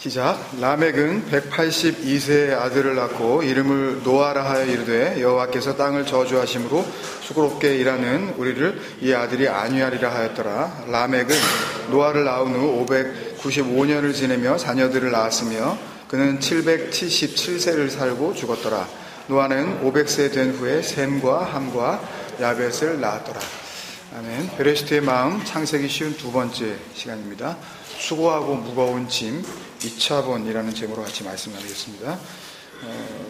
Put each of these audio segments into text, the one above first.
시작. 라멕은 182세의 아들을 낳고 이름을 노아라 하여 이르되 여호와께서 땅을 저주하심으로 수고롭게 일하는 우리를 이 아들이 안위하리라 하였더라. 라멕은 노아를 낳은 후 595년을 지내며 자녀들을 낳았으며 그는 777세를 살고 죽었더라. 노아는 500세 된 후에 셈과 함과 야벳을 낳았더라. 아멘. 베레시트의 마음, 창세기 쉬운 두 번째 시간입니다. 수고하고 무거운 짐 2차본이라는 제목으로 같이 말씀 나누겠습니다.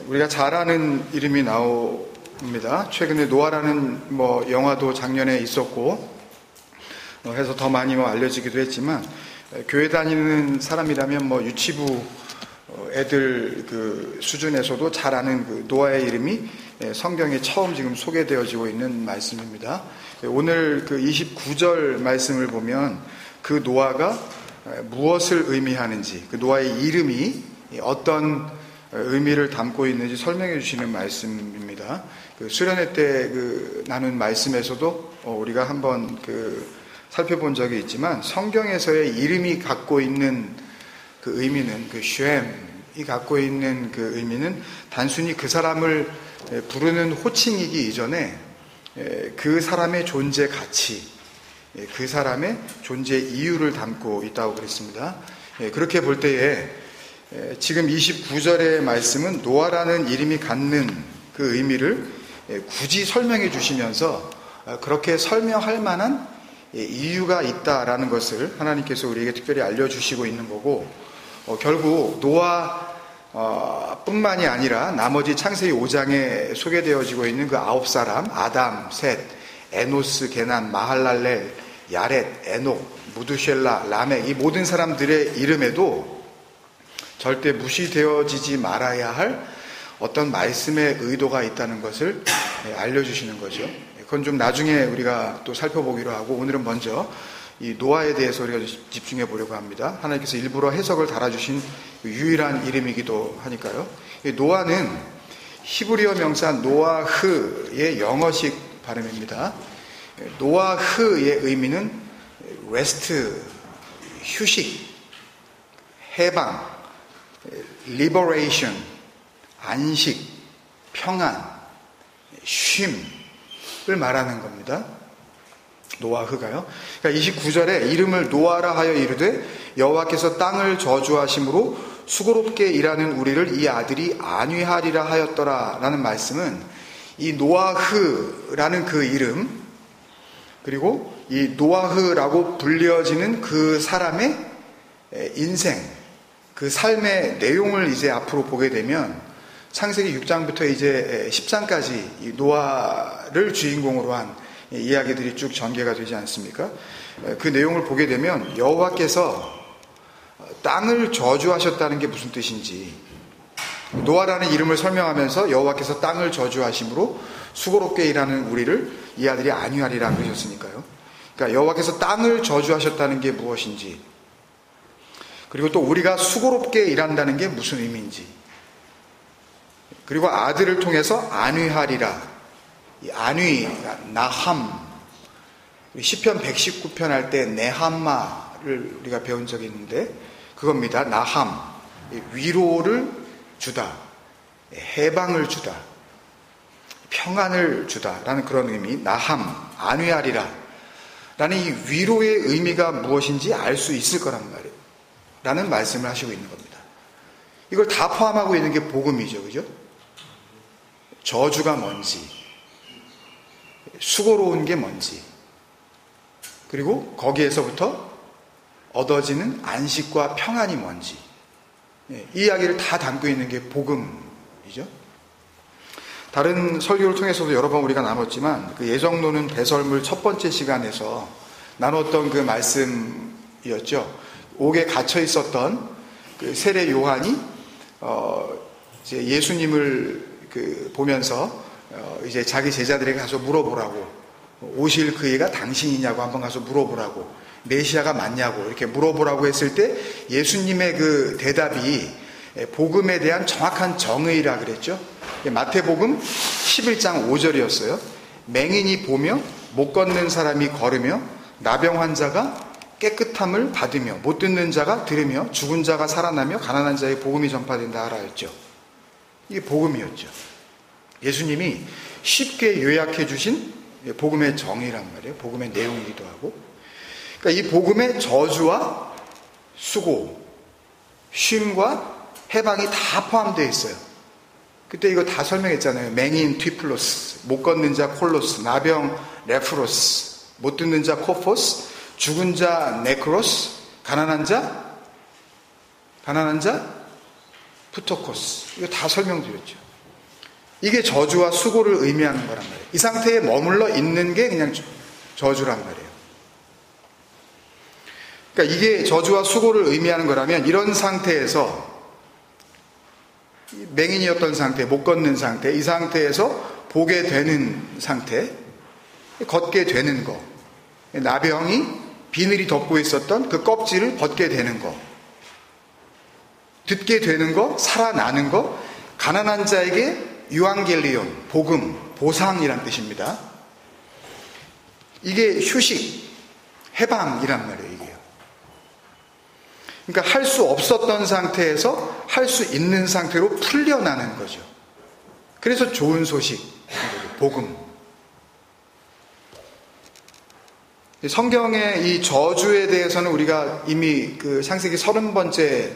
우리가 잘 아는 이름이 나옵니다. 최근에 노아라는 영화도 작년에 있었고 해서 더 많이 알려지기도 했지만, 교회 다니는 사람이라면 유치부 애들 그 수준에서도 잘 아는 그 노아의 이름이 성경에 처음 지금 소개되어지고 있는 말씀입니다. 오늘 그 29절 말씀을 보면 그 노아가 무엇을 의미하는지, 그 노아의 이름이 어떤 의미를 담고 있는지 설명해 주시는 말씀입니다. 그 수련회 때 나눈 말씀에서도 우리가 한번 살펴본 적이 있지만, 성경에서의 이름이 갖고 있는 그 의미는, 그 쉔이 갖고 있는 그 의미는 단순히 그 사람을 부르는 호칭이기 이전에 그 사람의 존재 가치, 그 사람의 존재 이유를 담고 있다고 그랬습니다. 그렇게 볼 때에 지금 29절의 말씀은 노아라는 이름이 갖는 그 의미를 굳이 설명해 주시면서 그렇게 설명할 만한 이유가 있다라는 것을 하나님께서 우리에게 특별히 알려주시고 있는 거고, 결국 노아 뿐만이 아니라 나머지 창세기 5장에 소개되어지고 있는 그 9사람, 아담, 셋, 에노스, 게난, 마할랄렐, 야렛, 에녹, 무두셀라, 라멕, 이 모든 사람들의 이름에도 절대 무시되어지지 말아야 할 어떤 말씀의 의도가 있다는 것을 알려주시는 거죠. 그건 좀 나중에 우리가 또 살펴보기로 하고, 오늘은 먼저 이 노아에 대해서 우리가 집중해 보려고 합니다. 하나님께서 일부러 해석을 달아주신 유일한 이름이기도 하니까요. 노아는 히브리어 명사 노아흐의 영어식 발음입니다. 노아흐의 의미는 레스트, 휴식, 해방, 리버레이션, 안식, 평안, 쉼을 말하는 겁니다. 노아흐가요. 그러니까 29절에 이름을 노아라 하여 이르되 여호와께서 땅을 저주하심으로 수고롭게 일하는 우리를 이 아들이 안위하리라 하였더라 라는 말씀은, 이 노아흐라는 그 이름, 그리고 이 노아흐라고 불려지는 그 사람의 인생, 그 삶의 내용을 이제 앞으로 보게 되면 창세기 6장부터 이제 10장까지 이 노아를 주인공으로 한 이야기들이 쭉 전개가 되지 않습니까? 그 내용을 보게 되면 여호와께서 땅을 저주하셨다는 게 무슨 뜻인지, 노아라는 이름을 설명하면서 여호와께서 땅을 저주하심으로 수고롭게 일하는 우리를 이 아들이 안위하리라 그러셨으니까요. 그러니까 여호와께서 땅을 저주하셨다는 게 무엇인지, 그리고 또 우리가 수고롭게 일한다는 게 무슨 의미인지, 그리고 아들을 통해서 안위하리라, 이 안위, 나함, 시편 119편 할 때 네함마를 우리가 배운 적이 있는데 그겁니다. 나함, 위로를 주다, 해방을 주다, 평안을 주다라는 그런 의미, 나함, 안위하리라 라는 이 위로의 의미가 무엇인지 알 수 있을 거란 말이에요. 라는 말씀을 하시고 있는 겁니다. 이걸 다 포함하고 있는 게 복음이죠. 그죠? 저주가 뭔지, 수고로운 게 뭔지, 그리고 거기에서부터 얻어지는 안식과 평안이 뭔지, 이 이야기를 다 담고 있는 게 복음이죠. 다른 설교를 통해서도 여러 번 우리가 나눴지만, 그 예정론은 배설물 첫 번째 시간에서 나눴던 그 말씀이었죠. 옥에 갇혀 있었던 그 세례 요한이 이제 예수님을 보면서 이제 자기 제자들에게 가서 물어보라고, 오실 그이가 당신이냐고 한번 가서 물어보라고, 메시아가 맞냐고 이렇게 물어보라고 했을 때 예수님의 그 대답이 복음에 대한 정확한 정의라 그랬죠. 마태복음 11장 5절이었어요. 맹인이 보며 못 걷는 사람이 걸으며 나병 환자가 깨끗함을 받으며 못 듣는 자가 들으며 죽은 자가 살아나며 가난한 자의 복음이 전파된다 하라 했죠. 이게 복음이었죠. 예수님이 쉽게 요약해 주신 복음의 정의란 말이에요. 복음의 내용이기도 하고. 그러니까 이 복음의 저주와 수고, 쉼과 해방이 다 포함되어 있어요. 그때 이거 다 설명했잖아요. 맹인 튀플로스, 못 걷는 자 콜로스, 나병 레프로스, 못 듣는 자 코포스, 죽은 자 네크로스, 가난한 자 푸토코스. 이거 다 설명드렸죠. 이게 저주와 수고를 의미하는 거란 말이에요. 이 상태에 머물러 있는 게 그냥 저주란 말이에요. 그러니까 이게 저주와 수고를 의미하는 거라면 이런 상태에서 맹인이었던 상태, 못 걷는 상태, 이 상태에서 보게 되는 상태, 걷게 되는 거, 나병이 비늘이 덮고 있었던 그 껍질을 벗게 되는 거, 듣게 되는 거, 살아나는 거, 가난한 자에게 유앙겔리온, 복음, 보상이란 뜻입니다. 이게 휴식, 해방이란 말이에요, 이게요. 그러니까 할 수 없었던 상태에서 할 수 있는 상태로 풀려나는 거죠. 그래서 좋은 소식, 복음. 성경의 이 저주에 대해서는 우리가 이미 그 창세기 31번째,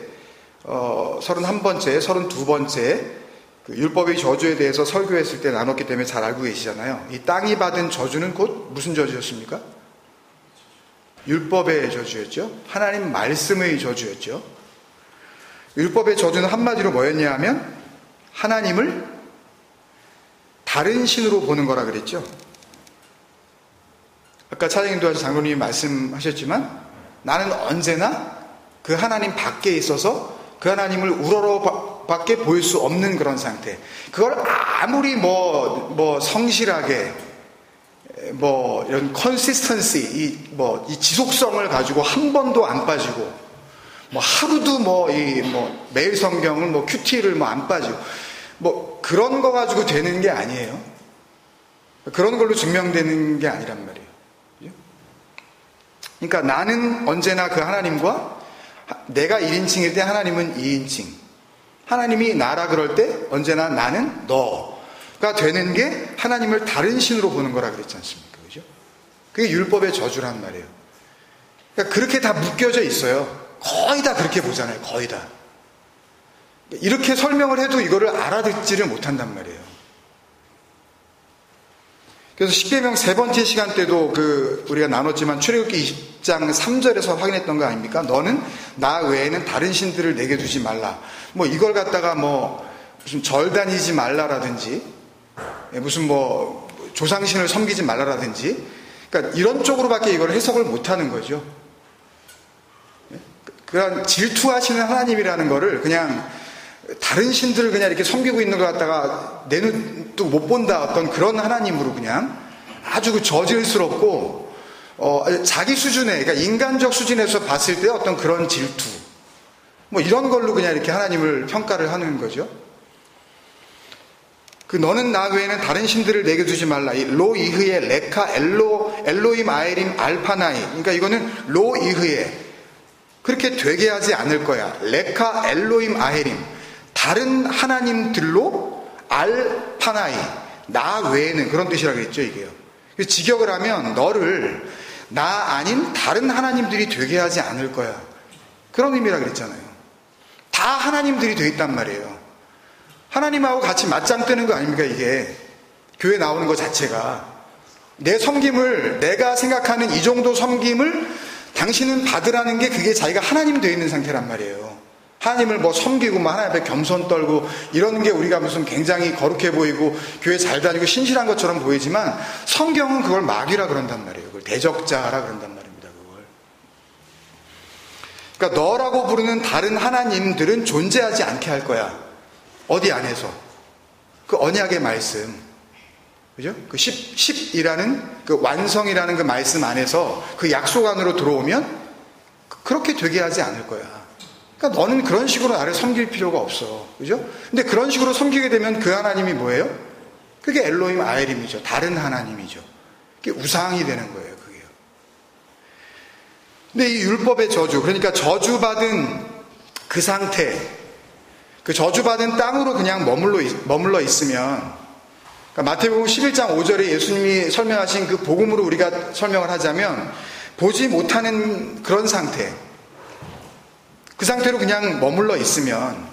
32번째 그 율법의 저주에 대해서 설교했을 때 나눴기 때문에 잘 알고 계시잖아요. 이 땅이 받은 저주는 곧 무슨 저주였습니까? 율법의 저주였죠. 하나님 말씀의 저주였죠. 율법의 저주는 한마디로 뭐였냐 하면 하나님을 다른 신으로 보는 거라 그랬죠. 아까 차장님도 장로님이 말씀하셨지만 나는 언제나 그 하나님 밖에 있어서 그 하나님을 우러러밖에 보일 수 없는 그런 상태. 그걸 아무리 성실하게 이런 컨시스턴시, 이 지속성을 가지고 한 번도 안 빠지고, 하루도 매일 성경을 큐티를 안 빠지고, 그런 거 가지고 되는 게 아니에요. 그런 걸로 증명되는 게 아니란 말이에요. 그러니까 나는 언제나 그 하나님과 내가 1인칭일 때 하나님은 2인칭. 하나님이 나라 그럴 때 언제나 나는 너가 되는 게 하나님을 다른 신으로 보는 거라 그랬지 않습니까? 그죠? 그게 율법의 저주란 말이에요. 그러니까 그렇게 다 묶여져 있어요. 거의 다 그렇게 보잖아요. 거의 다. 이렇게 설명을 해도 이거를 알아듣지를 못한단 말이에요. 그래서 십계명 세 번째 시간 때도 우리가 나눴지만 출애굽기 20장 3절에서 확인했던 거 아닙니까? 너는 나 외에는 다른 신들을 내게 두지 말라. 이걸 갖다가 무슨 절 다니지 말라라든지, 무슨 조상신을 섬기지 말라라든지, 그러니까 이런 쪽으로밖에 이걸 해석을 못하는 거죠. 그런 질투하시는 하나님이라는 거를 그냥 다른 신들을 그냥 이렇게 섬기고 있는 것 같다가 내 눈도 못 본다, 어떤 그런 하나님으로 그냥 아주 저질스럽고 자기 수준에, 그러니까 인간적 수준에서 봤을 때 어떤 그런 질투, 이런 걸로 그냥 이렇게 하나님을 평가를 하는 거죠. 너는 나 외에는 다른 신들을 내게 두지 말라. 로 이흐에 레카 엘로임 아에림 알파나이. 그러니까 이거는 로 이흐에 그렇게 되게 하지 않을 거야. 레카 엘로임 아헤림, 다른 하나님들로 알파나이, 나 외에는, 그런 뜻이라 그랬죠, 이게요. 직역을 하면 너를 나 아닌 다른 하나님들이 되게 하지 않을 거야, 그런 의미라 그랬잖아요. 다 하나님들이 돼 있단 말이에요. 하나님하고 같이 맞짱 뜨는 거 아닙니까? 이게 교회 나오는 것 자체가. 내 섬김을, 내가 생각하는 이 정도 섬김을 당신은 받으라는 게, 그게 자기가 하나님 되어 있는 상태란 말이에요. 하나님을 섬기고 하나님 앞에 겸손 떨고 이러는 게 우리가 무슨 굉장히 거룩해 보이고 교회 잘 다니고 신실한 것처럼 보이지만, 성경은 그걸 마귀라 그런단 말이에요. 그걸 대적자라 그런단 말입니다. 그러니까 너라고 부르는 다른 하나님들은 존재하지 않게 할 거야. 어디 안에서? 그 언약의 말씀, 그죠? 그 10이라는 그 완성이라는 그 말씀 안에서 그 약속 안으로 들어오면 그렇게 되게 하지 않을 거야. 그러니까 너는 그런 식으로 나를 섬길 필요가 없어. 그죠? 근데 그런 식으로 섬기게 되면 그 하나님이 뭐예요? 그게 엘로임 아에림이죠. 다른 하나님이죠. 그게 우상이 되는 거예요, 그게요. 근데 이 율법의 저주, 그러니까 저주받은 그 상태, 그 저주받은 땅으로 그냥 머물러 있으면, 그러니까 마태복음 11장 5절에 예수님이 설명하신 그 복음으로 우리가 설명을 하자면, 보지 못하는 그런 상태, 그 상태로 그냥 머물러 있으면,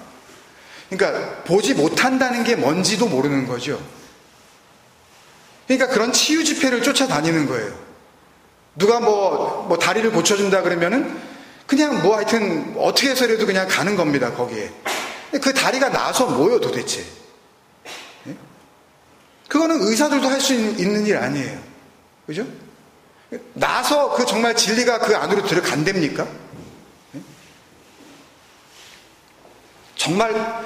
그러니까 보지 못한다는 게 뭔지도 모르는 거죠. 그러니까 그런 치유 집회를 쫓아다니는 거예요. 누가 뭐 다리를 고쳐준다 그러면은 그냥 뭐 하여튼 어떻게 해서라도 그냥 가는 겁니다, 거기에. 그 다리가 나서 뭐요 도대체? 예? 그거는 의사들도 할 수 있는 일 아니에요. 그죠? 나서 그 정말 진리가 그 안으로 들어간답니까? 예? 정말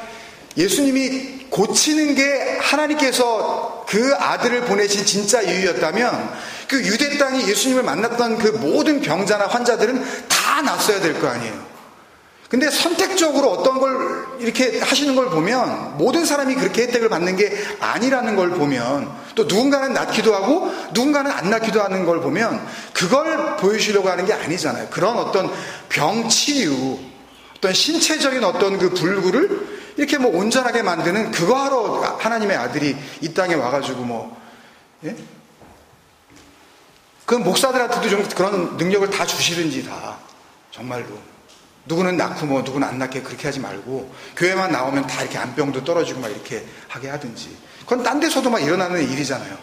예수님이 고치는 게 하나님께서 그 아들을 보내신 진짜 이유였다면 그 유대 땅이 예수님을 만났던 그 모든 병자나 환자들은 다 낫어야 될 거 아니에요. 근데 선택적으로 어떤 걸 이렇게 하시는 걸 보면 모든 사람이 그렇게 혜택을 받는 게 아니라는 걸 보면 또 누군가는 낫기도 하고 누군가는 안 낫기도 하는 걸 보면 그걸 보여주려고 하는 게 아니잖아요. 그런 어떤 병치유, 어떤 신체적인 어떤 그 불구를 이렇게 뭐 온전하게 만드는 그거 하러 하나님의 아들이 이 땅에 와가지고 예? 그 목사들한테도 좀 그런 능력을 다 주시든지 다 정말로 누구는 낳고 누구는 안 낳게 그렇게 하지 말고 교회만 나오면 다 이렇게 안병도 떨어지고 막 이렇게 하게 하든지 그건 딴 데서도 막 일어나는 일이잖아요.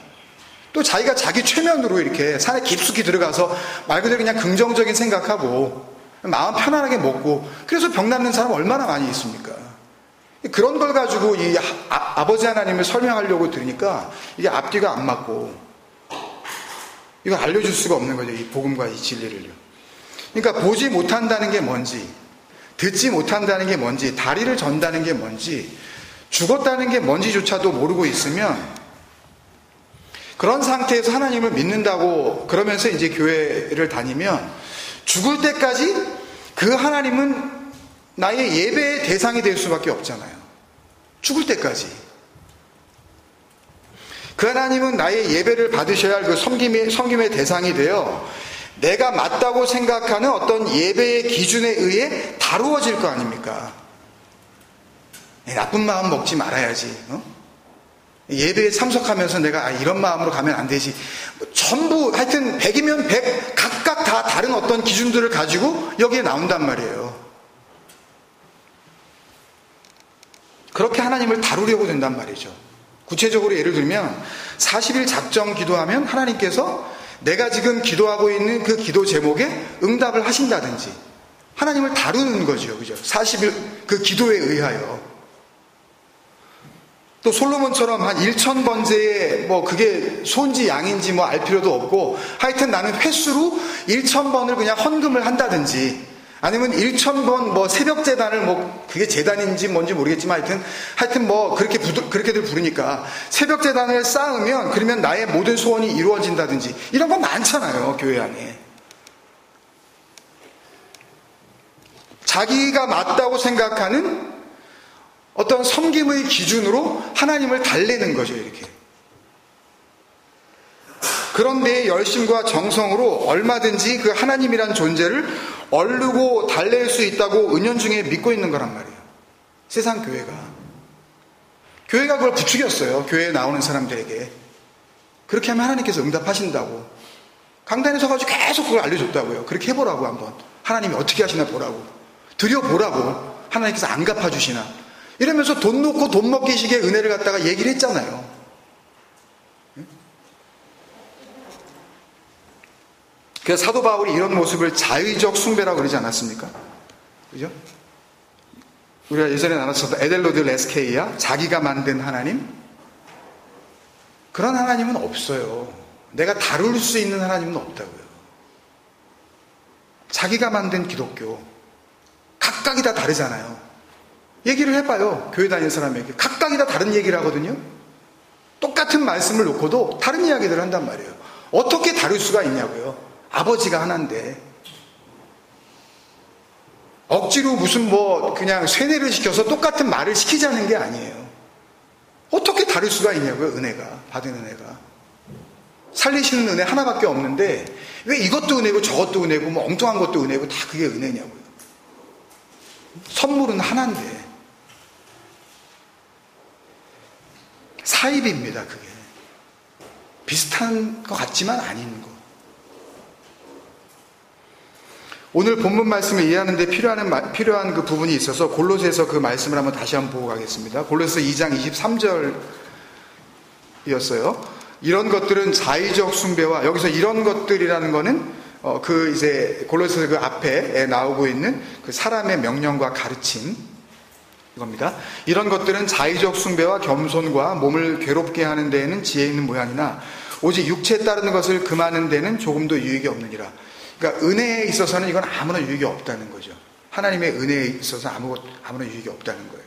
또 자기가 자기 최면으로 이렇게 산에 깊숙이 들어가서 말 그대로 그냥 긍정적인 생각하고 마음 편안하게 먹고 그래서 병 낫는 사람 얼마나 많이 있습니까? 그런 걸 가지고 이 아버지 하나님을 설명하려고 들으니까 이게 앞뒤가 안 맞고 이걸 알려줄 수가 없는 거죠. 이 복음과 이 진리를요. 그러니까 보지 못한다는 게 뭔지, 듣지 못한다는 게 뭔지, 다리를 전다는 게 뭔지, 죽었다는 게 뭔지조차도 모르고 있으면 그런 상태에서 하나님을 믿는다고 그러면서 이제 교회를 다니면 죽을 때까지 그 하나님은 나의 예배의 대상이 될 수밖에 없잖아요. 죽을 때까지. 그 하나님은 나의 예배를 받으셔야 할 그 섬김의 대상이 되어 내가 맞다고 생각하는 어떤 예배의 기준에 의해 다루어질 거 아닙니까? 나쁜 마음 먹지 말아야지. 예배에 참석하면서 내가 이런 마음으로 가면 안 되지. 전부 하여튼 100이면 100 각각 다 다른 어떤 기준들을 가지고 여기에 나온단 말이에요. 그렇게 하나님을 다루려고 된단 말이죠. 구체적으로 예를 들면 40일 작정 기도하면 하나님께서 내가 지금 기도하고 있는 그 기도 제목에 응답을 하신다든지 하나님을 다루는 거죠. 그죠? 40일 그 기도에 의하여. 또 솔로몬처럼 한 1000번째에 그게 소인지 양인지 알 필요도 없고 하여튼 나는 횟수로 1000번을 그냥 헌금을 한다든지 아니면 1000번 새벽 재단을 그게 재단인지 뭔지 모르겠지만 하여튼 그렇게들 부르니까 새벽 재단을 쌓으면 그러면 나의 모든 소원이 이루어진다든지 이런 거 많잖아요. 교회 안에. 자기가 맞다고 생각하는 어떤 섬김의 기준으로 하나님을 달래는 거죠. 이렇게. 그런데 열심과 정성으로 얼마든지 그 하나님이란 존재를 얼르고 달랠 수 있다고 은연중에 믿고 있는 거란 말이에요. 세상 교회가. 교회가 그걸 부추겼어요. 교회에 나오는 사람들에게. 그렇게 하면 하나님께서 응답하신다고. 강단에 서가지고 계속 그걸 알려줬다고요. 그렇게 해보라고 한번. 하나님이 어떻게 하시나 보라고. 드려보라고. 하나님께서 안 갚아주시나. 이러면서 돈 놓고 돈 먹기식의 은혜를 갖다가 얘기를 했잖아요. 그래서 사도 바울이 이런 모습을 자의적 숭배라고 그러지 않았습니까? 그죠? 우리가 예전에 나눴었던 에델로드 레스케이야, 자기가 만든 하나님? 그런 하나님은 없어요. 내가 다룰 수 있는 하나님은 없다고요. 자기가 만든 기독교. 각각이 다 다르잖아요. 얘기를 해봐요. 교회 다니는 사람에게. 각각이 다 다른 얘기를 하거든요. 똑같은 말씀을 놓고도 다른 이야기들을 한단 말이에요. 어떻게 다룰 수가 있냐고요. 아버지가 하나인데 억지로 무슨 그냥 쇠뇌를 시켜서 똑같은 말을 시키자는 게 아니에요. 어떻게 다룰 수가 있냐고요. 은혜가. 받은 은혜가. 살리시는 은혜 하나밖에 없는데 왜 이것도 은혜고 저것도 은혜고 뭐 엉뚱한 것도 은혜고 다 그게 은혜냐고요. 선물은 하나인데. 사입입니다, 그게. 비슷한 것 같지만 아닌 거. 오늘 본문 말씀을 이해하는 데 필요한 그 부분이 있어서 골로새서 그 말씀을 한번 다시 한번 보고 가겠습니다. 골로새서 2장 23절이었어요. 이런 것들은 자의적 숭배와, 여기서 이런 것들이라는 거는 그 이제 골로새서 그 앞에 나오고 있는 그 사람의 명령과 가르침 이겁니다. 이런 것들은 자의적 숭배와 겸손과 몸을 괴롭게 하는 데에는 지혜 있는 모양이나 오직 육체에 따르는 것을 금하는 데는 조금도 유익이 없느니라. 그러니까 은혜에 있어서는 이건 아무런 유익이 없다는 거죠. 하나님의 은혜에 있어서 아무런 유익이 없다는 거예요.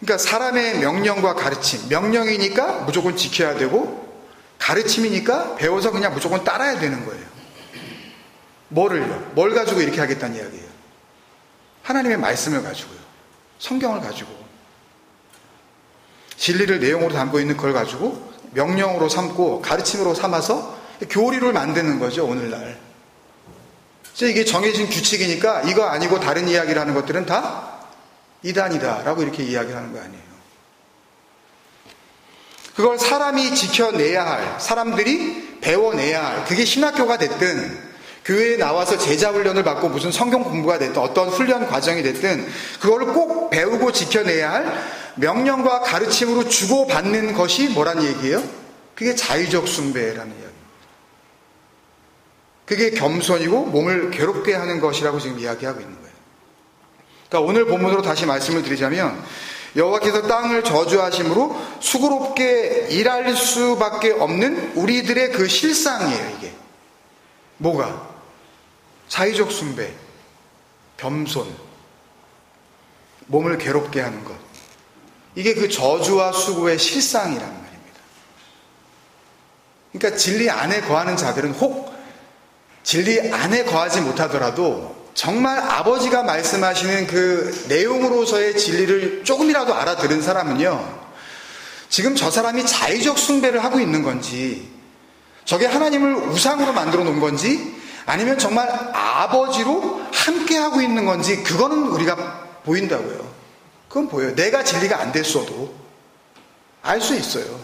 그러니까 사람의 명령과 가르침, 명령이니까 무조건 지켜야 되고 가르침이니까 배워서 그냥 무조건 따라야 되는 거예요. 뭘 가지고 이렇게 하겠다는 이야기예요. 하나님의 말씀을 가지고요. 성경을 가지고 진리를 내용으로 담고 있는 걸 가지고 명령으로 삼고 가르침으로 삼아서 교리를 만드는 거죠, 오늘날. 이게 정해진 규칙이니까 이거 아니고 다른 이야기를 하는 것들은 다 이단이다라고 이렇게 이야기를 하는 거 아니에요. 그걸 사람이 지켜내야 할, 사람들이 배워내야 할, 그게 신학교가 됐든 교회에 나와서 제자 훈련을 받고 무슨 성경 공부가 됐든 어떤 훈련 과정이 됐든 그거를 꼭 배우고 지켜내야 할 명령과 가르침으로 주고받는 것이 뭐란 얘기예요? 그게 자의적 숭배라는 이야기입니다. 그게 겸손이고 몸을 괴롭게 하는 것이라고 지금 이야기하고 있는 거예요. 그러니까 오늘 본문으로 다시 말씀을 드리자면 여호와께서 땅을 저주하심으로 수고롭게 일할 수밖에 없는 우리들의 그 실상이에요. 이게 뭐가? 자의적 숭배, 겸손, 몸을 괴롭게 하는 것. 이게 그 저주와 수고의 실상이란 말입니다. 그러니까 진리 안에 거하는 자들은 혹 진리 안에 거하지 못하더라도 정말 아버지가 말씀하시는 그 내용으로서의 진리를 조금이라도 알아들은 사람은요, 지금 저 사람이 자의적 숭배를 하고 있는 건지, 저게 하나님을 우상으로 만들어 놓은 건지, 아니면 정말 아버지로 함께 하고 있는 건지, 그거는 우리가 보인다고요. 그건 보여요. 내가 진리가 안 됐어도 알 수 있어요.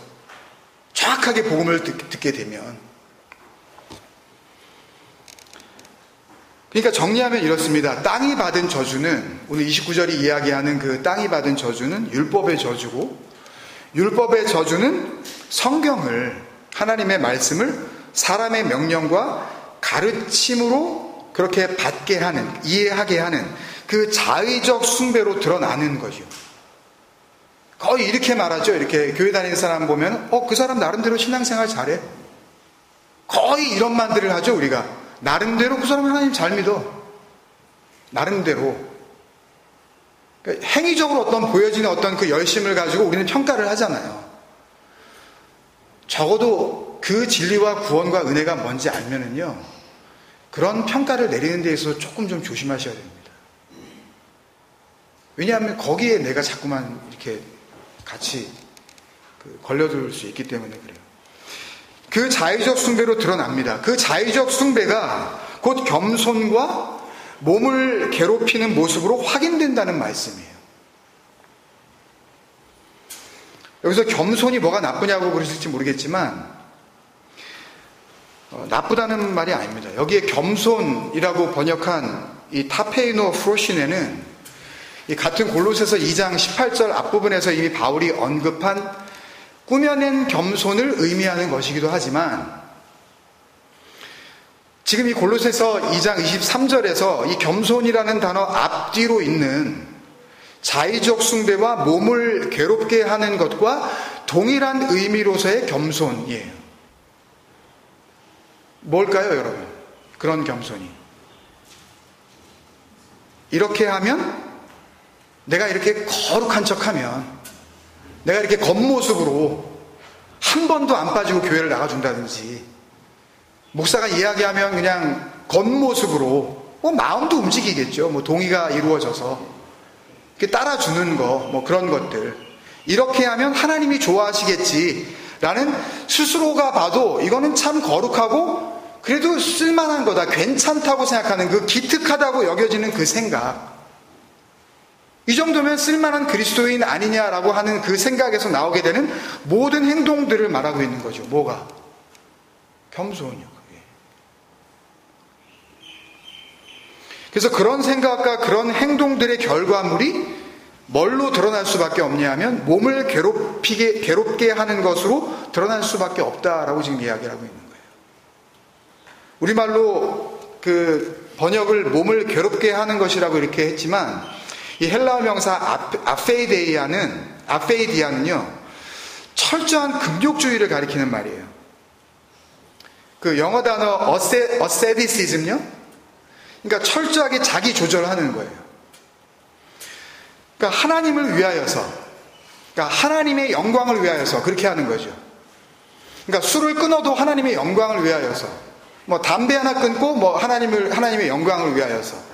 정확하게 복음을 듣게 되면. 그러니까 정리하면 이렇습니다. 땅이 받은 저주는, 오늘 29절이 이야기하는 그 땅이 받은 저주는 율법의 저주고, 율법의 저주는 성경을, 하나님의 말씀을 사람의 명령과 가르침으로 그렇게 받게 하는, 이해하게 하는 그 자의적 숭배로 드러나는 거죠. 거의 이렇게 말하죠. 이렇게 교회 다니는 사람 보면 그 사람 나름대로 신앙생활 잘해. 거의 이런 말들을 하죠. 우리가 나름대로 그 사람 하나님 잘 믿어. 나름대로. 그러니까 행위적으로 어떤 보여지는 어떤 그 열심을 가지고 우리는 평가를 하잖아요. 적어도 그 진리와 구원과 은혜가 뭔지 알면은요, 그런 평가를 내리는 데 있어서 조금 좀 조심하셔야 됩니다. 왜냐하면 거기에 내가 자꾸만 이렇게 같이 걸려들 수 있기 때문에 그래요. 그 자의적 숭배로 드러납니다. 그 자의적 숭배가 곧 겸손과 몸을 괴롭히는 모습으로 확인된다는 말씀이에요. 여기서 겸손이 뭐가 나쁘냐고 그러실지 모르겠지만 나쁘다는 말이 아닙니다. 여기에 겸손이라고 번역한 이 타페이노 프로시네는 이 같은 골로새서 2장 18절 앞부분에서 이미 바울이 언급한 꾸며낸 겸손을 의미하는 것이기도 하지만, 지금 이 골로새서 2장 23절에서 이 겸손이라는 단어 앞뒤로 있는 자의적 숭배와 몸을 괴롭게 하는 것과 동일한 의미로서의 겸손이에요. 뭘까요, 여러분? 그런 겸손이. 이렇게 하면, 내가 이렇게 거룩한 척하면, 내가 이렇게 겉모습으로 한 번도 안 빠지고 교회를 나가준다든지, 목사가 이야기하면 그냥 겉모습으로, 마음도 움직이겠죠. 동의가 이루어져서. 이렇게 따라주는 거, 그런 것들. 이렇게 하면 하나님이 좋아하시겠지 나는 스스로가 봐도 이거는 참 거룩하고 그래도 쓸만한 거다, 괜찮다고 생각하는 그 기특하다고 여겨지는 그 생각, 이 정도면 쓸만한 그리스도인 아니냐라고 하는 그 생각에서 나오게 되는 모든 행동들을 말하고 있는 거죠. 뭐가? 겸손이요. 그게. 그래서 그런 생각과 그런 행동들의 결과물이 뭘로 드러날 수밖에 없냐 하면 몸을 괴롭게 하는 것으로 드러날 수밖에 없다라고 지금 이야기를 하고 있는 거예요. 우리말로 그 번역을 몸을 괴롭게 하는 것이라고 이렇게 했지만 이 헬라어 명사 아페이디아는요 철저한 금욕주의를 가리키는 말이에요. 그 영어 단어 어세디시즘요, 그러니까 철저하게 자기 조절하는 거예요. 그러니까 하나님을 위하여서, 그러니까 하나님의 영광을 위하여서 그렇게 하는 거죠. 그러니까 술을 끊어도 하나님의 영광을 위하여서, 뭐 담배 하나 끊고 뭐 하나님의 영광을 위하여서,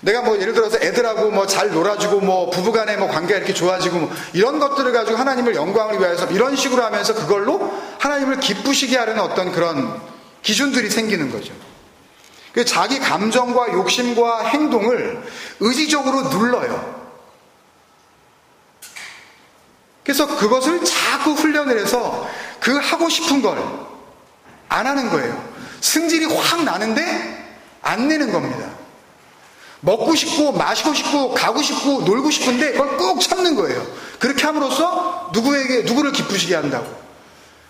내가 뭐 예를 들어서 애들하고 뭐 잘 놀아주고 뭐 부부간에 뭐 관계가 이렇게 좋아지고 뭐 이런 것들을 가지고 하나님을 영광을 위하여서 이런 식으로 하면서 그걸로 하나님을 기쁘시게 하려는 어떤 그런 기준들이 생기는 거죠. 자기 감정과 욕심과 행동을 의지적으로 눌러요. 그래서 그것을 자꾸 훈련을 해서 그 하고 싶은 걸 안 하는 거예요. 승질이 확 나는데 안 내는 겁니다. 먹고 싶고 마시고 싶고 가고 싶고 놀고 싶은데 그걸 꾹 참는 거예요. 그렇게 함으로써 누구를 기쁘시게 한다고,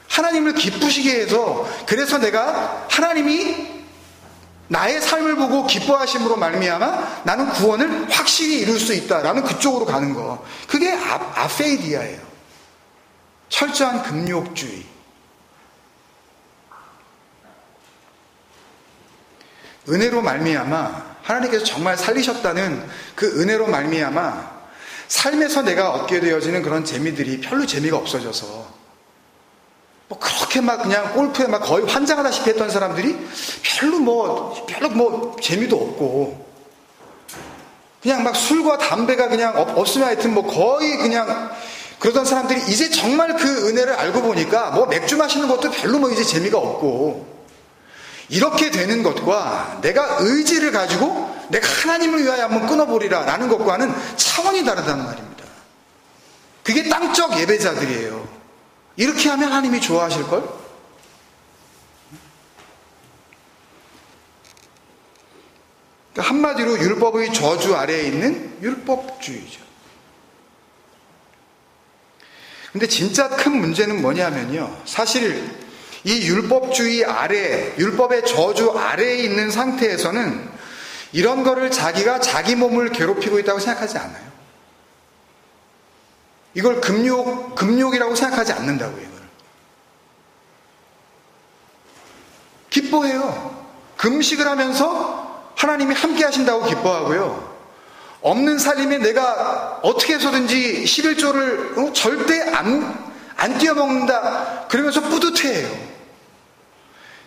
하나님을 기쁘시게 해서, 그래서 내가 하나님이 나의 삶을 보고 기뻐하심으로 말미암아 나는 구원을 확실히 이룰 수 있다라는 그쪽으로 가는 거, 그게 아페이디아예요. 철저한 금욕주의. 은혜로 말미암아 하나님께서 정말 살리셨다는 그 은혜로 말미암아 삶에서 내가 얻게 되어지는 그런 재미들이 별로 재미가 없어져서, 뭐 그렇게 막 그냥 골프에 막 거의 환장하다시피 했던 사람들이 별로 뭐 재미도 없고, 그냥 막 술과 담배가 그냥 없으면 하여튼 뭐 거의 그냥 그러던 사람들이 이제 정말 그 은혜를 알고 보니까 뭐 맥주 마시는 것도 별로 뭐 이제 재미가 없고, 이렇게 되는 것과 내가 의지를 가지고 내가 하나님을 위하여 한번 끊어보리라 라는 것과는 차원이 다르다는 말입니다. 그게 땅적 예배자들이에요. 이렇게 하면 하나님이 좋아하실걸? 그러니까 한마디로 율법의 저주 아래에 있는 율법주의죠. 근데 진짜 큰 문제는 뭐냐면요, 사실 이 율법주의 아래, 율법의 저주 아래에 있는 상태에서는 이런 거를 자기가 자기 몸을 괴롭히고 있다고 생각하지 않아요. 이걸 금욕이라고 생각하지 않는다고요. 이걸 기뻐해요. 금식을 하면서 하나님이 함께 하신다고 기뻐하고요. 없는 살림에 내가 어떻게 해서든지 11조를 절대 안 뛰어먹는다 그러면서 뿌듯해해요.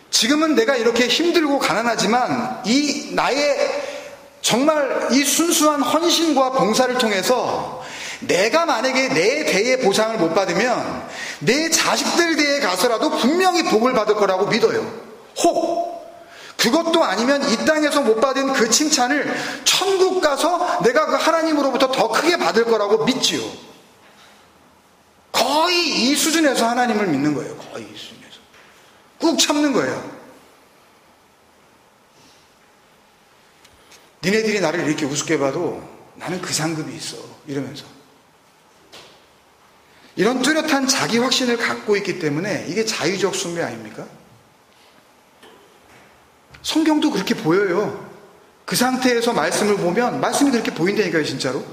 지금은 내가 이렇게 힘들고 가난하지만 이 나의 정말 이 순수한 헌신과 봉사를 통해서 내가 만약에 내 대의 보상을 못 받으면 내 자식들 대에 가서라도 분명히 복을 받을 거라고 믿어요. 혹 그것도 아니면 이 땅에서 못 받은 그 칭찬을 천국 가서 내가 그 하나님으로부터 더 크게 받을 거라고 믿지요. 거의 이 수준에서 하나님을 믿는 거예요. 거의 이 수준에서 꾹 참는 거예요. 니네들이 나를 이렇게 우습게 봐도 나는 그 상급이 있어 이러면서 이런 뚜렷한 자기 확신을 갖고 있기 때문에 이게 자유적 숭배 아닙니까? 성경도 그렇게 보여요. 그 상태에서 말씀을 보면 말씀이 그렇게 보인다니까요. 진짜로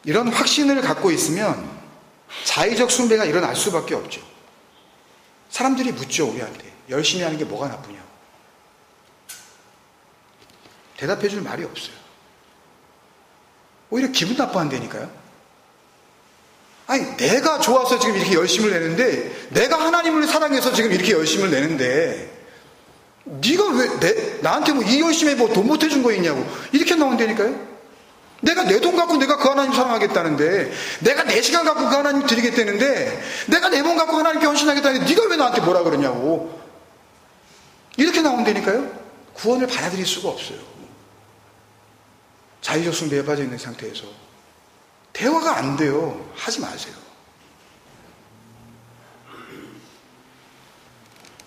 이런 확신을 갖고 있으면 자의적 숭배가 일어날 수밖에 없죠. 사람들이 묻죠. 우리한테 열심히 하는 게 뭐가 나쁘냐고. 대답해 줄 말이 없어요. 오히려 기분 나빠한다니까요. 아니 내가 좋아서 지금 이렇게 열심을 내는데, 내가 하나님을 사랑해서 지금 이렇게 열심을 내는데 네가 왜 나한테 뭐 이 열심에 뭐 돈 못 해준 거 있냐고 이렇게 나온다니까요. 내가 내 돈 갖고 내가 그 하나님 사랑하겠다는데, 내가 내 시간 갖고 그 하나님 드리겠다는데, 내가 내 몸 갖고 하나님께 헌신하겠다는데 네가 왜 나한테 뭐라 그러냐고. 이렇게 나온다니까요. 구원을 받아들일 수가 없어요. 자의적 숭배에 빠져 있는 상태에서 대화가 안 돼요. 하지 마세요.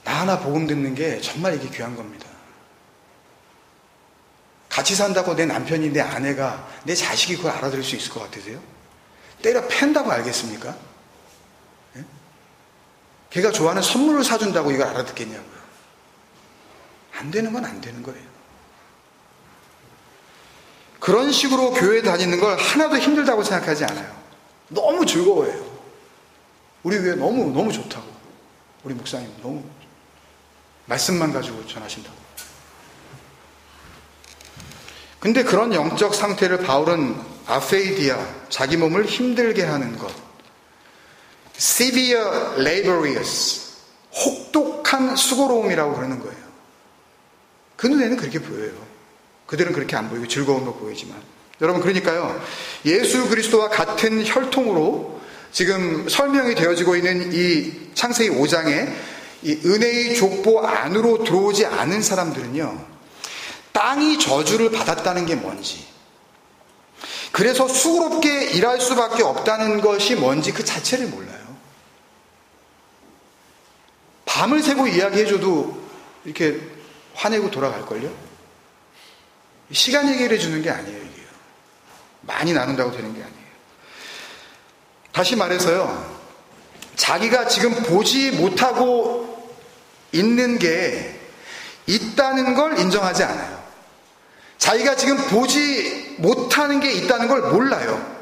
나 하나 복음 듣는 게 정말 이게 귀한 겁니다. 같이 산다고 내 남편이, 내 아내가, 내 자식이 그걸 알아들을 수 있을 것 같으세요? 때려 팬다고 알겠습니까? 예? 걔가 좋아하는 선물을 사준다고 이걸 알아듣겠냐고요. 안 되는 건 안 되는 거예요. 그런 식으로 교회 다니는 걸 하나도 힘들다고 생각하지 않아요. 너무 즐거워해요. 우리 교회 너무 좋다고. 우리 목사님 너무 말씀만 가지고 전하신다고. 근데 그런 영적 상태를 바울은 아페이디아, 자기 몸을 힘들게 하는 것, severe laborious, 혹독한 수고로움이라고 그러는 거예요. 그 눈에는 그렇게 보여요. 그들은 그렇게 안 보이고 즐거움으로 보이지만. 여러분, 그러니까요, 예수 그리스도와 같은 혈통으로 지금 설명이 되어지고 있는 이 창세기 5장에 이 은혜의 족보 안으로 들어오지 않은 사람들은요, 땅이 저주를 받았다는 게 뭔지, 그래서 수고롭게 일할 수밖에 없다는 것이 뭔지 그 자체를 몰라요. 밤을 새고 이야기해줘도 이렇게 화내고 돌아갈걸요? 시간 얘기를 해주는 게 아니에요, 이게. 많이 나눈다고 되는 게 아니에요. 다시 말해서요, 자기가 지금 보지 못하고 있는 게 있다는 걸 인정하지 않아요. 자기가 지금 보지 못하는 게 있다는 걸 몰라요.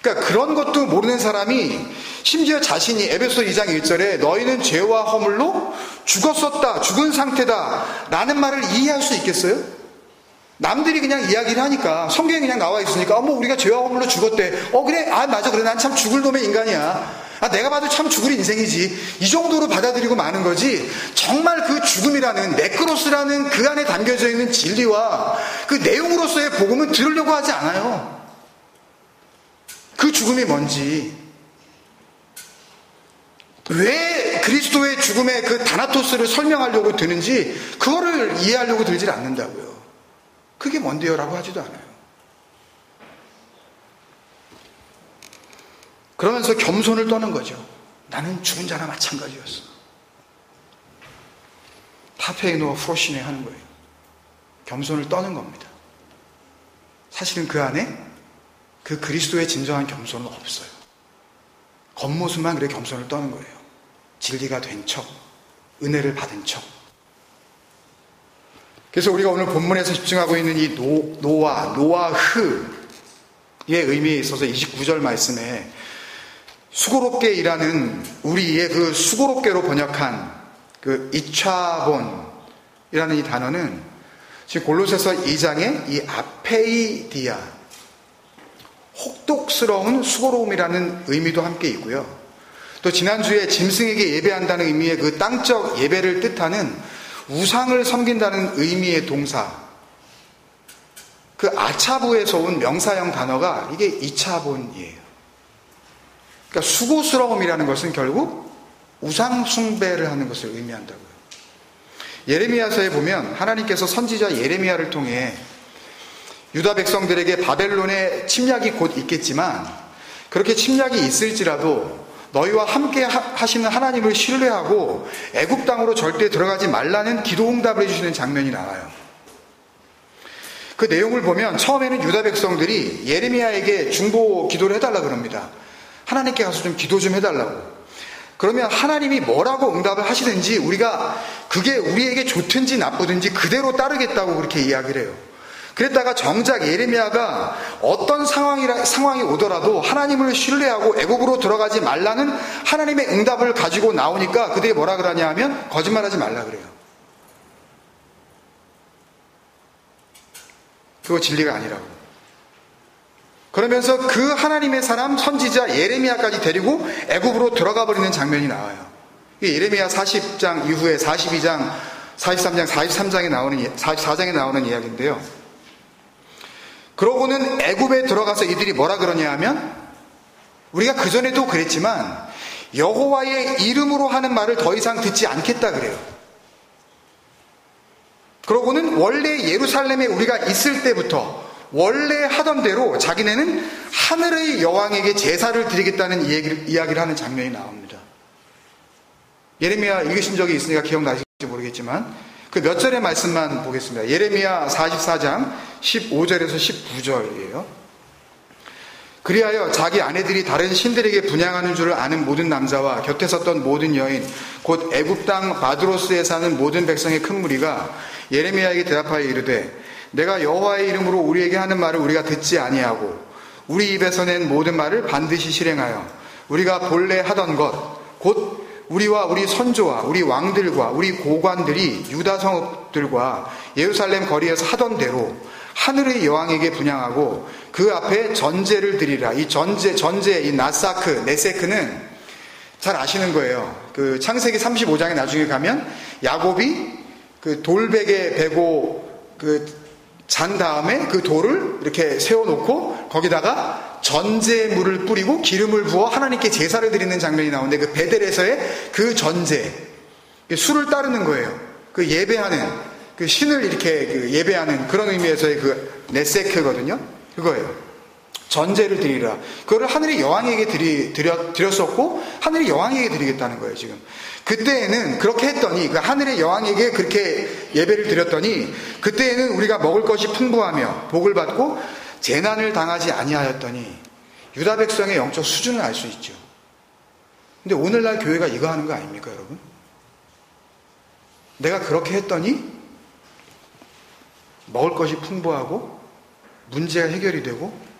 그러니까 그런 것도 모르는 사람이 심지어 자신이 에베소 2장 1절에 너희는 죄와 허물로 죽었었다, 죽은 상태다 라는 말을 이해할 수 있겠어요? 남들이 그냥 이야기를 하니까, 성경에 그냥 나와 있으니까 우리가 죄와 허물로 죽었대. 그래, 맞아, 그래, 난 참 죽을 놈의 인간이야. 내가 봐도 참 죽을 인생이지. 이 정도로 받아들이고 마는 거지, 정말 그 죽음이라는, 네크로스라는 그 안에 담겨져 있는 진리와 그 내용으로서의 복음은 들으려고 하지 않아요. 그 죽음이 뭔지, 왜 그리스도의 죽음의 그 다나토스를 설명하려고 드는지 그거를 이해하려고 들질 않는다고요. 그게 뭔데요? 라고 하지도 않아요. 그러면서 겸손을 떠는 거죠. 나는 죽은 자나 마찬가지였어. 파페이노 프로시네 하는 거예요. 겸손을 떠는 겁니다. 사실은 그 안에 그 그리스도의 진정한 겸손은 없어요. 겉모습만 그래 겸손을 떠는 거예요. 진리가 된 척, 은혜를 받은 척. 그래서 우리가 오늘 본문에서 집중하고 있는 이 노아흐의 의미에 있어서 29절 말씀에 수고롭게 일하는, 우리의 그 수고롭게로 번역한 그 이차본이라는 이 단어는 지금 골로새서 2장의 이 아페이디아, 혹독스러운 수고로움이라는 의미도 함께 있고요. 또 지난주에 짐승에게 예배한다는 의미의 그 땅적 예배를 뜻하는 우상을 섬긴다는 의미의 동사, 그 아차부에서 온 명사형 단어가 이게 이차본이에요. 그러니까 수고스러움이라는 것은 결국 우상 숭배를 하는 것을 의미한다고요. 예레미야서에 보면 하나님께서 선지자 예레미야를 통해 유다 백성들에게 바벨론의 침략이 곧 있겠지만, 그렇게 침략이 있을지라도 너희와 함께 하시는 하나님을 신뢰하고 애굽 땅으로 절대 들어가지 말라는 기도 응답을 해주시는 장면이 나와요. 그 내용을 보면 처음에는 유다 백성들이 예레미야에게 중보 기도를 해달라 그럽니다. 하나님께 가서 좀 기도 좀 해달라고. 그러면 하나님이 뭐라고 응답을 하시든지 우리가 그게 우리에게 좋든지 나쁘든지 그대로 따르겠다고 그렇게 이야기를 해요. 그랬다가 정작 예레미야가 어떤 상황이 오더라도 하나님을 신뢰하고 애굽으로 들어가지 말라는 하나님의 응답을 가지고 나오니까 그들이 뭐라 그러냐 하면 거짓말하지 말라 그래요. 그거 진리가 아니라고. 그러면서 그 하나님의 사람 선지자 예레미야까지 데리고 애굽으로 들어가 버리는 장면이 나와요. 이게 예레미야 40장 이후에 42장, 43장, 43장에 나오는 44장에 나오는 이야기인데요. 그러고는 애굽에 들어가서 이들이 뭐라 그러냐 하면, 우리가 그전에도 그랬지만 여호와의 이름으로 하는 말을 더 이상 듣지 않겠다 그래요. 그러고는 원래 예루살렘에 우리가 있을 때부터 원래 하던 대로 자기네는 하늘의 여왕에게 제사를 드리겠다는 이야기를 하는 장면이 나옵니다. 예레미야 읽으신 적이 있으니까 기억나실지 모르겠지만 그 몇 절의 말씀만 보겠습니다. 예레미야 44장 15절에서 19절이에요. 그리하여 자기 아내들이 다른 신들에게 분향하는 줄을 아는 모든 남자와 곁에 섰던 모든 여인 곧 애굽 땅 바드로스에 사는 모든 백성의 큰 무리가 예레미야에게 대답하여 이르되 내가 여호와의 이름으로 우리에게 하는 말을 우리가 듣지 아니하고 우리 입에서 낸 모든 말을 반드시 실행하여 우리가 본래 하던 것 곧 우리와 우리 선조와 우리 왕들과 우리 고관들이 유다 성읍들과 예루살렘 거리에서 하던 대로 하늘의 여왕에게 분향하고 그 앞에 전제를 드리라. 이 전제, 이 나사크, 네세크는 잘 아시는 거예요. 그 창세기 35장에 나중에 가면 야곱이 그 돌베개 베고 그 잔 다음에 그 돌을 이렇게 세워놓고 거기다가 전제물을 뿌리고 기름을 부어 하나님께 제사를 드리는 장면이 나오는데 그 베델에서의 그 전제, 술을 따르는 거예요. 그 예배하는, 그 신을 이렇게 그 예배하는 그런 의미에서의 그 네세크거든요. 그거예요. 전제를 드리라. 그거를 하늘의 여왕에게 드렸었고 하늘의 여왕에게 드리겠다는 거예요. 지금 그때에는 그렇게 했더니 그 하늘의 여왕에게 그렇게 예배를 드렸더니 그때에는 우리가 먹을 것이 풍부하며 복을 받고 재난을 당하지 아니하였더니 유다 백성의 영적 수준을 알 수 있죠. 근데 오늘날 교회가 이거 하는 거 아닙니까, 여러분? 내가 그렇게 했더니 먹을 것이 풍부하고 문제가 해결이 되고,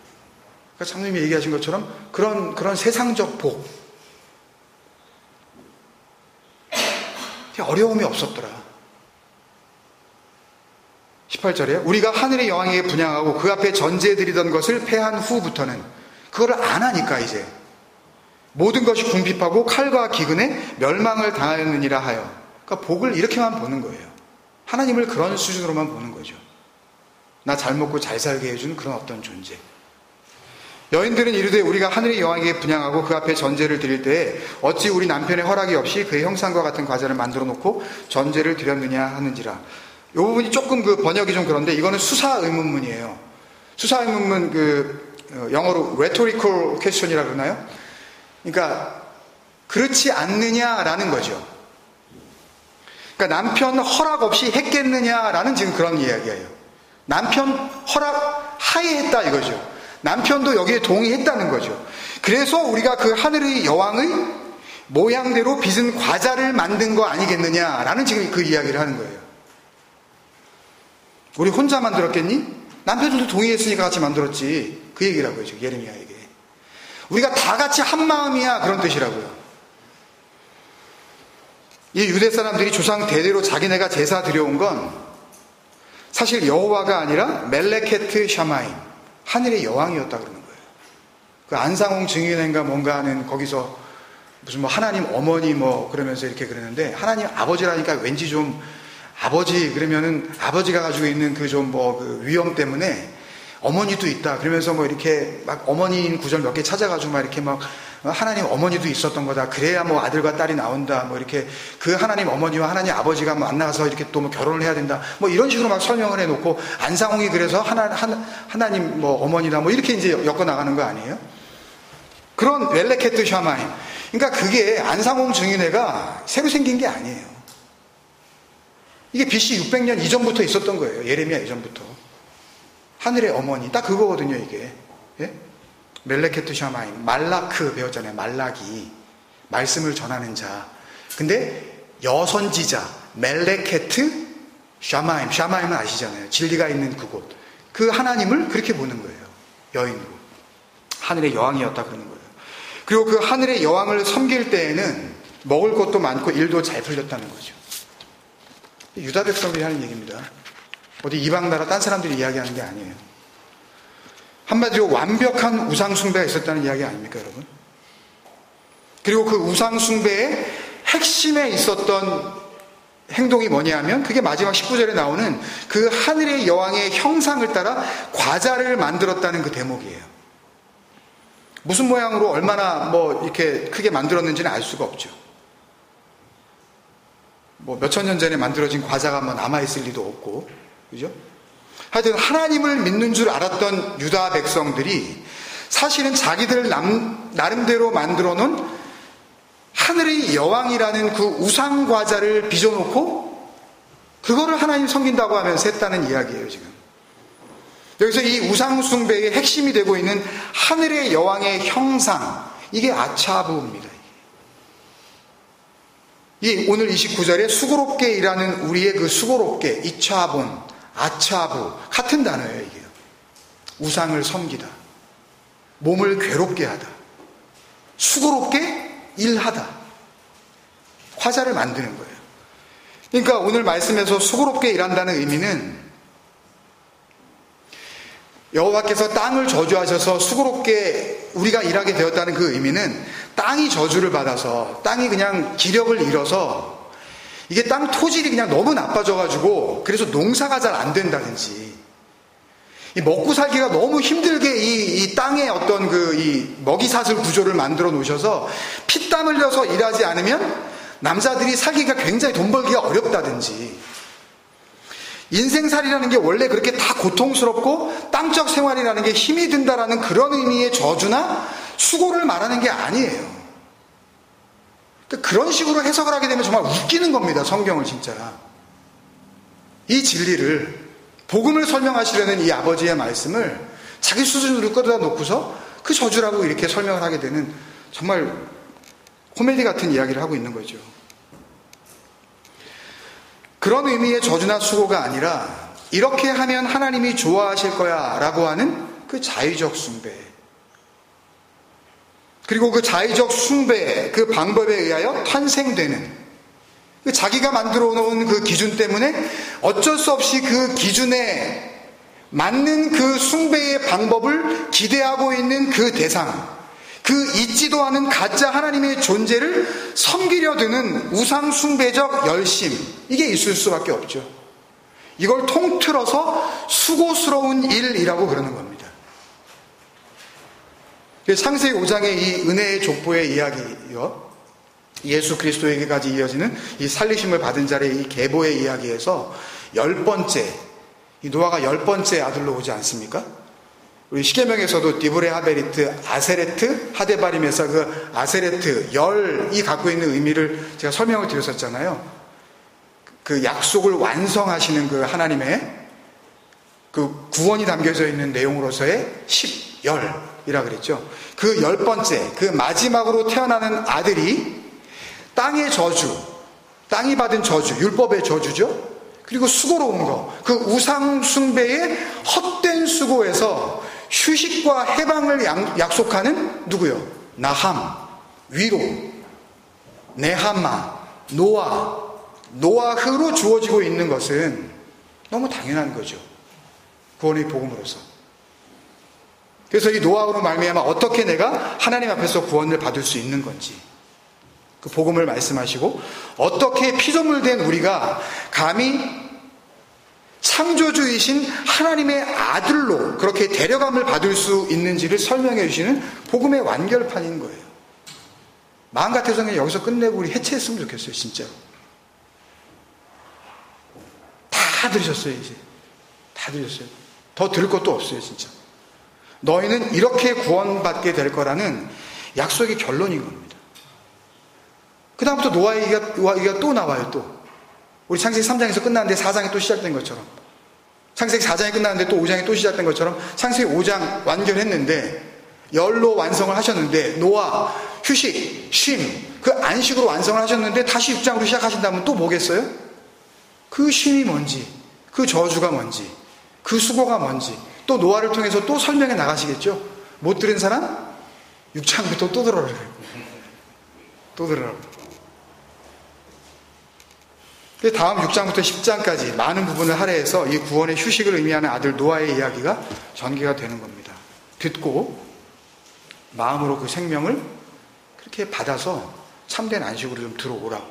그러니까 장로님이 얘기하신 것처럼 그런 세상적 복, 어려움이 없었더라. 18절에 우리가 하늘의 여왕에게 분향하고 그 앞에 전제드리던 것을 패한 후부터는 그거를 안 하니까 이제 모든 것이 궁핍하고 칼과 기근에 멸망을 당하였느니라 하여, 그러니까 복을 이렇게만 보는 거예요. 하나님을 그런 수준으로만 보는 거죠. 나 잘 먹고 잘 살게 해주는 그런 어떤 존재. 여인들은 이르되 우리가 하늘의 여왕에게 분향하고 그 앞에 전제를 드릴 때에 어찌 우리 남편의 허락이 없이 그의 형상과 같은 과자를 만들어 놓고 전제를 드렸느냐 하는지라. 이 부분이 조금 그 번역이 좀 그런데 이거는 수사 의문문이에요. 수사 의문문 영어로 rhetorical question이라고 그러나요? 그러니까 그렇지 않느냐라는 거죠. 그러니까 남편 허락 없이 했겠느냐라는 지금 그런 이야기예요. 남편 허락 하에 했다 이거죠. 남편도 여기에 동의했다는 거죠. 그래서 우리가 그 하늘의 여왕의 모양대로 빚은 과자를 만든 거 아니겠느냐라는 지금 그 이야기를 하는 거예요. 우리 혼자 만들었겠니? 남편들도 동의했으니까 같이 만들었지. 그 얘기라고요, 지금 예레미야에게. 우리가 다 같이 한 마음이야, 그런 뜻이라고요. 이 유대 사람들이 조상 대대로 자기네가 제사 드려온 건 사실 여호와가 아니라 멜레케트 샤마임, 하늘의 여왕이었다 그러는 거예요. 그 안상홍 증인인가 뭔가 하는 거기서 무슨 뭐 하나님 어머니 뭐 그러면서 이렇게 그러는데, 하나님 아버지라니까 왠지 좀 아버지 그러면은 아버지가 가지고 있는 그 좀 뭐 그 위험 때문에 어머니도 있다 그러면서 뭐 이렇게 막 어머니인 구절 몇 개 찾아가지고 막 이렇게 막 하나님 어머니도 있었던 거다. 그래야 뭐 아들과 딸이 나온다. 뭐 이렇게 그 하나님 어머니와 하나님 아버지가 만나서 이렇게 또 뭐 결혼을 해야 된다. 뭐 이런 식으로 막 설명을 해놓고 안상홍이 그래서 하나님 뭐 어머니다 뭐 이렇게 이제 엮어 나가는 거 아니에요? 그런 멜레케트 샤마임. 그러니까 그게 안상홍 증인회가 새로 생긴 게 아니에요. 이게 BC 600년 이전부터 있었던 거예요. 예레미야 이전부터. 하늘의 어머니 딱 그거거든요, 이게. 예? 멜레케트 샤마임, 말라크 배웠잖아요. 말라기, 말씀을 전하는 자. 근데 여선지자 멜레케트 샤마임, 샤마임은 아시잖아요. 진리가 있는 그곳. 그 하나님을 그렇게 보는 거예요. 여인으로. 하늘의 여왕이었다 그러는 거예요. 그리고 그 하늘의 여왕을 섬길 때에는 먹을 것도 많고 일도 잘 풀렸다는 거죠. 유다 백성들이 하는 얘기입니다. 어디 이방 나라 딴 사람들이 이야기하는 게 아니에요. 한마디로 완벽한 우상 숭배가 있었다는 이야기 아닙니까, 여러분? 그리고 그 우상 숭배의 핵심에 있었던 행동이 뭐냐 하면 그게 마지막 19절에 나오는 그 하늘의 여왕의 형상을 따라 과자를 만들었다는 그 대목이에요. 무슨 모양으로 얼마나 이렇게 크게 만들었는지는 알 수가 없죠. 몇천 년 전에 만들어진 과자가 남아있을 리도 없고, 그죠? 하여튼 하나님을 믿는 줄 알았던 유다 백성들이 사실은 자기들 나름대로 만들어 놓은 하늘의 여왕이라는 그 우상 과자를 빚어놓고 그거를 하나님 섬긴다고 하면서 했다는 이야기예요, 지금. 여기서 이 우상 숭배의 핵심이 되고 있는 하늘의 여왕의 형상, 이게 아차부입니다. 이 오늘 29절에 수고롭게 일하는 우리의 그 수고롭게, 이차본, 아차부, 같은 단어예요, 이게. 우상을 섬기다. 몸을 괴롭게 하다. 수고롭게 일하다. 과자를 만드는 거예요. 그러니까 오늘 말씀에서 수고롭게 일한다는 의미는 여호와께서 땅을 저주하셔서 수고롭게 우리가 일하게 되었다는 그 의미는 땅이 저주를 받아서 땅이 그냥 기력을 잃어서 이게 땅 토질이 그냥 너무 나빠져가지고 그래서 농사가 잘 안 된다든지 이 먹고 살기가 너무 힘들게 이 땅의 어떤 이 먹이사슬 구조를 만들어 놓으셔서 피땀 흘려서 일하지 않으면 남자들이 살기가 굉장히 돈 벌기가 어렵다든지 인생살이라는 게 원래 그렇게 다 고통스럽고 땅적 생활이라는 게 힘이 든다라는 그런 의미의 저주나 수고를 말하는 게 아니에요. 그런 식으로 해석을 하게 되면 정말 웃기는 겁니다. 성경을 진짜. 이 진리를 복음을 설명하시려는 이 아버지의 말씀을 자기 수준으로 끌어다 놓고서 그 저주라고 이렇게 설명을 하게 되는 정말 코미디 같은 이야기를 하고 있는 거죠. 그런 의미의 저주나 수고가 아니라 이렇게 하면 하나님이 좋아하실 거야 라고 하는 그 자의적 숭배, 그리고 그 자의적 숭배 그 방법에 의하여 탄생되는 그 자기가 만들어 놓은 그 기준 때문에 어쩔 수 없이 그 기준에 맞는 그 숭배의 방법을 기대하고 있는 그 대상, 그 있지도 않은 가짜 하나님의 존재를 섬기려 드는 우상 숭배적 열심, 이게 있을 수밖에 없죠. 이걸 통틀어서 수고스러운 일이라고 그러는 겁니다. 창세기 5장의 이 은혜의 족보의 이야기요, 예수 그리스도에게까지 이어지는 이 살리심을 받은 자의 이 계보의 이야기에서 10번째, 이 노아가 10번째 아들로 오지 않습니까? 우리 시계명에서도 디브레 하베리트 아세레트 하데바림에서 그 아세레트 열이 갖고 있는 의미를 제가 설명을 드렸었잖아요. 그 약속을 완성하시는 그 하나님의 그 구원이 담겨져 있는 내용으로서의 10열이라 그랬죠. 그 10번째, 그 마지막으로 태어나는 아들이 땅의 저주, 땅이 받은 저주, 율법의 저주죠. 그리고 수고로운 거, 그 우상 숭배의 헛된 수고에서 휴식과 해방을 약속하는 누구요? 나함, 위로, 네하마, 노아흐로 주어지고 있는 것은 너무 당연한 거죠. 구원의 복음으로서. 그래서 이 노아흐로 말미암아 어떻게 내가 하나님 앞에서 구원을 받을 수 있는 건지 그 복음을 말씀하시고, 어떻게 피조물된 우리가 감히 창조주이신 하나님의 아들로 그렇게 데려감을 받을 수 있는지를 설명해 주시는 복음의 완결판인 거예요. 마음 같아서는 여기서 끝내고 우리 해체했으면 좋겠어요. 진짜로. 다 들으셨어요. 이제 다 들으셨어요. 더 들을 것도 없어요. 진짜. 너희는 이렇게 구원받게 될 거라는 약속의 결론인 겁니다. 그 다음부터 노아의 얘기가 또 나와요. 또 우리 창세기 3장에서 끝났는데 4장이 또 시작된 것처럼, 창세기 4장이 끝났는데 또 5장이 또 시작된 것처럼 창세기 5장 완결했는데 열로 완성을 하셨는데 노아 휴식, 쉼, 그 안식으로 완성을 하셨는데 다시 6장으로 시작하신다면 또 뭐겠어요? 그 쉼이 뭔지, 그 저주가 뭔지, 그 수고가 뭔지 또 노아를 통해서 또 설명해 나가시겠죠. 못 들은 사람 6장부터 또 들어라. 또 들으라고. 다음 6장부터 10장까지 많은 부분을 할애해서 이 구원의 휴식을 의미하는 아들 노아의 이야기가 전개가 되는 겁니다. 듣고 마음으로 그 생명을 그렇게 받아서 참된 안식으로 좀 들어오라고.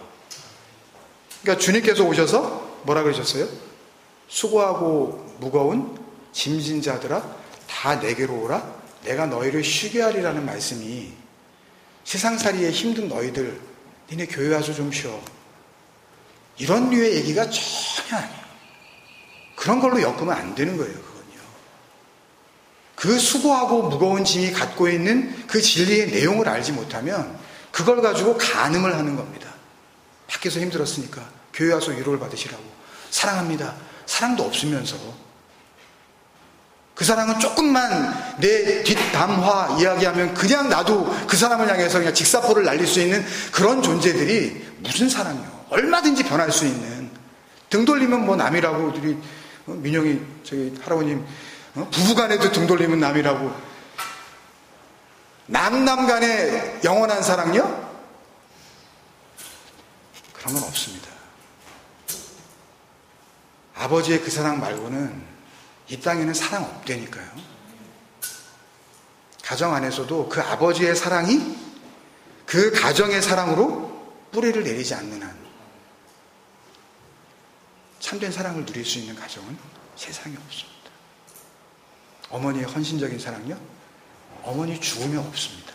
그러니까 주님께서 오셔서 뭐라 그러셨어요? 수고하고 무거운 짐진 자들아 다 내게로 오라 내가 너희를 쉬게 하리라는 말씀이 세상살이에 힘든 너희들 니네 교회 와서 좀 쉬어 이런 류의 얘기가 전혀 아니에요. 그런 걸로 엮으면 안 되는 거예요. 그건요. 그 수고하고 무거운 짐이 갖고 있는 그 진리의 내용을 알지 못하면 그걸 가지고 간음을 하는 겁니다. 밖에서 힘들었으니까 교회 와서 위로를 받으시라고 사랑합니다. 사랑도 없으면서 그 사랑은 조금만 내 뒷담화 이야기하면 그냥 나도 그 사람을 향해서 그냥 직사포를 날릴 수 있는 그런 존재들이 무슨 사랑이요? 얼마든지 변할 수 있는 등 돌리면 뭐 남이라고 우리 민영이 저기 할아버님 부부간에도 등 돌리면 남이라고 남간의 영원한 사랑요? 그런 건 없습니다. 아버지의 그 사랑 말고는 이 땅에는 사랑 없다니까요. 가정 안에서도 그 아버지의 사랑이 그 가정의 사랑으로 뿌리를 내리지 않는 한 참된 사랑을 누릴 수 있는 가정은 세상에 없습니다. 어머니의 헌신적인 사랑요? 어머니 죽으면 없습니다.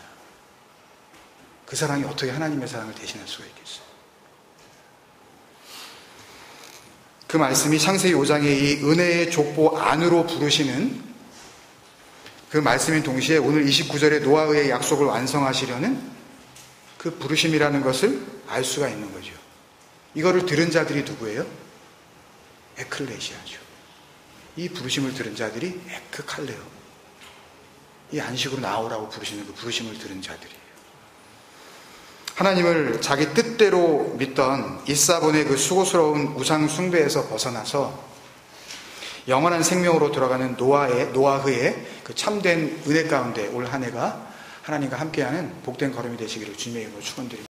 그 사랑이 어떻게 하나님의 사랑을 대신할 수가 있겠어요? 그 말씀이 창세기 5장의 이 은혜의 족보 안으로 부르시는 그 말씀인 동시에 오늘 29절의 노아의 약속을 완성하시려는 그 부르심이라는 것을 알 수가 있는 거죠. 이거를 들은 자들이 누구예요? 에클레시아죠. 이 부르심을 들은 자들이 에크칼레오. 이 안식으로 나오라고 부르시는 그 부르심을 들은 자들이에요. 하나님을 자기 뜻대로 믿던 이사본의 그 수고스러운 우상 숭배에서 벗어나서 영원한 생명으로 들어가는 노아흐의 그 참된 은혜 가운데 올 한 해가 하나님과 함께하는 복된 걸음이 되시기를 주님의 이름으로 축원드립니다.